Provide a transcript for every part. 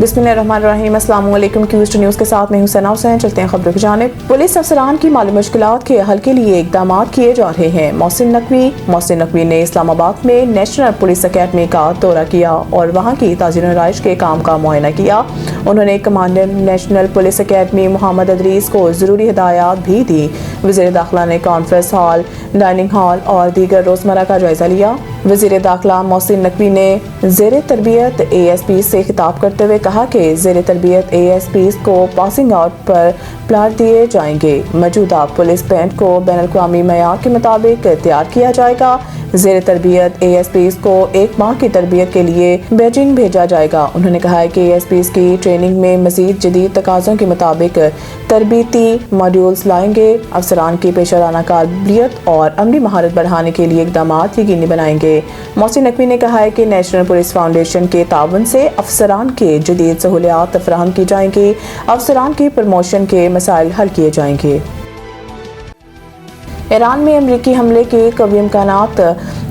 बिस्मिल्लाहिर्रहमानिर्रहीम। अस्सलाम वालेकुम। क्यूस्ट न्यूज़ के साथ मैं हूं सना हुसैन। चलते हैं खबरों की जानिब। पुलिस अफसरान की माली मुश्किलात के हल के लिए इक़दाम किए जा रहे हैं। मोहसिन नकवी ने इस्लामाबाद में नेशनल पुलिस अकेडमी का दौरा किया और वहां की ताज़ीर रहाइश के काम का मुआयना किया। उन्होंने commandant national police academy Mohammad Adrees को ज़रूरी हिदायत भी दी। वज़ीर दाखिला ने कॉन्फ्रेंस हॉल, डाइनिंग हॉल और दीगर रोज़मर्रा का जायजा लिया। वज़ीर दाखिला मोहसिन नकवी ने ज़ेर तरबियत ASP से खिताब करते हुए कहा कि ज़ेर तरबियत ASP को पासिंग आउट पर प्लाट दिए जाएंगे। मौजूदा पुलिस बैंड को बैनुल-अक़वामी मयार के मुताबिक तैयार किया जाएगा। ज़ेर तरबियत ASP को 1 माह की तरबियत के लिए बीजिंग भेजा जाएगा। उन्होंने कहा है कि ASP की ट्रेनिंग में मज़ीद जदीद तकाज़ों के मुताबिक तरबीती मॉड्यूल्स लाएंगे। अफसरान की पेशेवराना काबिलियत और अमली महारत बढ़ाने के लिए इक़दाम यकीनी बनाएंगे। मोहसिन नकवी ने कहा है कि नेशनल पुलिस फाउंडेशन के ताउन से अफसरान के जदीद सहूलियात फराहम की जाएंगी। अफसरान की प्रमोशन के मसाइल हल किए जाएंगे। ईरान में अमरीकी हमले के कवी इम्कानात,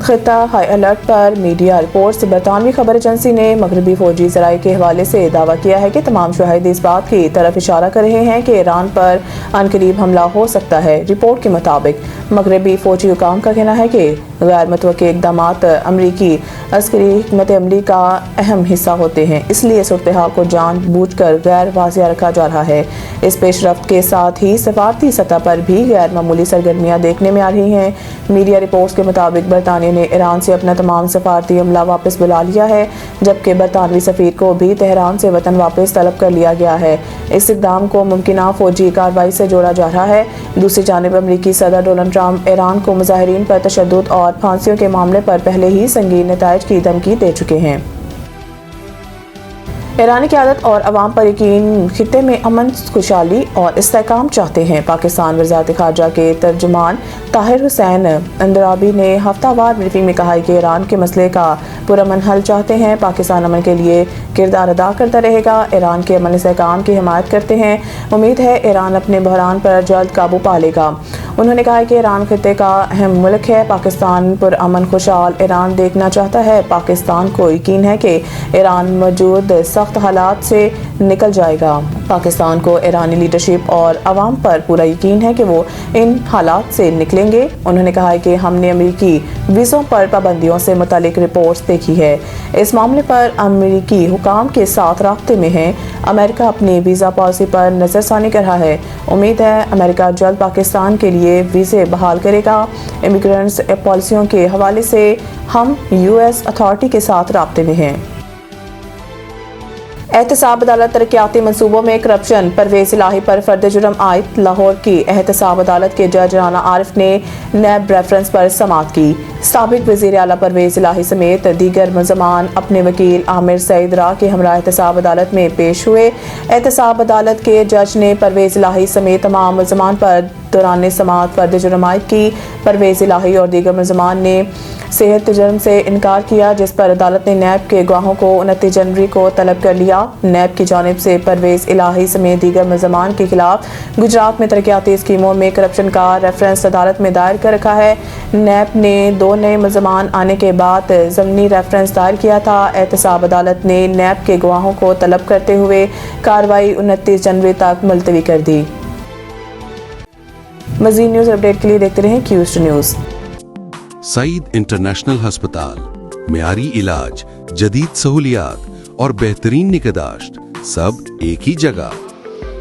खिता हाई अलर्ट पर मीडिया रिपोर्ट्स। बरतानवी खबर एजेंसी ने मगरबी फौजी ज़राए के हवाले से दावा किया है कि तमाम शवाहिद इस बात की तरफ इशारा कर रहे हैं कि ईरान पर अनकरीब हमला हो सकता है। रिपोर्ट के मुताबिक मगरबी फौजी हुकाम का कहना है कि गैर मुतवक्की इक़दामात अमरीकी अस्करी हिकमत अमली का अहम हिस्सा होते हैं, इसलिए सूरत हाल को जानबूझकर गैर वाज़िया रखा जा रहा है। इस पेशरफ्त के साथ ही सफारती सतह पर भी गैर मामूली सरगर्मियाँ देखने में आ रही हैं। मीडिया रिपोर्ट्स के मुताबिक बरतानिया ने ईरान से अपना तमाम सफारती अमला वापस बुला लिया है, जबकि बरतानवी सफीर को भी तेहरान से वतन वापस तलब कर लिया गया है। इस इक़दाम को मुमकिना फौजी कार्रवाई से जोड़ा जा रहा है। दूसरी जानिब अमरीकी सदर डोनाल्ड ट्रंप ईरान को मुजाहिरीन पर तशद्दुद और फांसियों के मामले पर पहले ही संगीन नताइज की धमकी दे चुके हैं। ईरानी क़यादत और अवाम पर यकीन खित्ते में अमन, खुशहाली और इस्तेहकाम चाहते हैं। पाकिस्तान वज़ारत ख़ारजा के तर्जुमान ताहिर हुसैन अंदराबी ने हफ्तावार ब्रीफिंग में कहा है कि ईरान के मसले का पुरअमन हल चाहते हैं। पाकिस्तान अमन के लिए किरदार अदा करता रहेगा। ईरान के अमन इस्तेहकाम की हिमायत करते हैं। उम्मीद है ईरान अपने बहरान पर जल्द काबू पा लेगा। उन्होंने कहा कि ईरान खित्ते का अहम मुल्क है। पाकिस्तान पुरअमन खुशहाल ईरान देखना चाहता है। पाकिस्तान को यकीन है कि ईरान मौजूद सख्त हालात से निकल जाएगा। पाकिस्तान को ईरानी लीडरशिप और अवाम पर पूरा यकीन है कि वो इन हालात से निकलेंगे। उन्होंने कहा है कि हमने अमेरिकी वीज़ों पर पाबंदियों से मुतालिक रिपोर्ट्स देखी है। इस मामले पर अमेरिकी हुकाम के साथ राब्ते में है। अमेरिका अपनी वीज़ा पॉलिसी पर नज़रसानी कर रहा है। उम्मीद है अमेरिका जल्द पाकिस्तान के लिए वीज़े बहाल करेगा। इमिग्रेंट्स पॉलिसियों के हवाले से हम US अथॉरिटी के साथ राब्ते में हैं। एहतसाब अदालत तरक्याती मंसूबों में करप्शन, परवेज़ इलाही पर फर्द जुर्म आयद। लाहौर की एहतसाब अदालत के जज राना आरिफ ने नैब रेफरेंस पर समाअत की। साबिक वज़ीर आला परवेज़ इलाही समेत दीगर मुल्ज़मान अपने वकील आमिर सईद रा के हमरा एहतसाब अदालत में पेश हुए। एहतसाब अदालत के जज ने परवेज़ इलाही समेत तमाम मुल्ज़मान पर दौरान समाअत फर्द जुर्म आयद की। परवेज़ इलाही और दीगर मुल्ज़मान ने सेहत जुर्म से इनकार किया, जिस पर अदालत ने नैब के गवाहों को 29 जनवरी को तलब कर लिया। नैब की जानिब से परवेज़ इलाही समेत दीगर मुल्ज़मान के खिलाफ गुजरात में तरक्याती स्कीमों में करप्शन का रेफरेंस अदालत में दायर कर रखा है। नैब ने 2 नए मुल्ज़मान आने के बाद ज़मीनी रेफरेंस दायर किया था। एहतसाब अदालत ने नैब के गवाहों को तलब करते हुए कार्रवाई 29 जनवरी तक मुलतवी कर दी। मज़ीद न्यूज़ अपडेट के लिए देखते रहें क्यूस्ट न्यूज़। सईद इंटरनेशनल हस्पताल, मियारी इलाज, जदीद सहूलियात और बेहतरीन निगहदाश्त, सब एक ही जगह।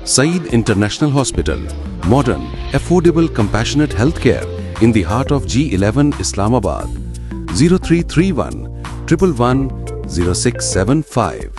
Saeed international hospital, modern, affordable, compassionate health care in the heart of G11 Islamabad. 0331 111 0675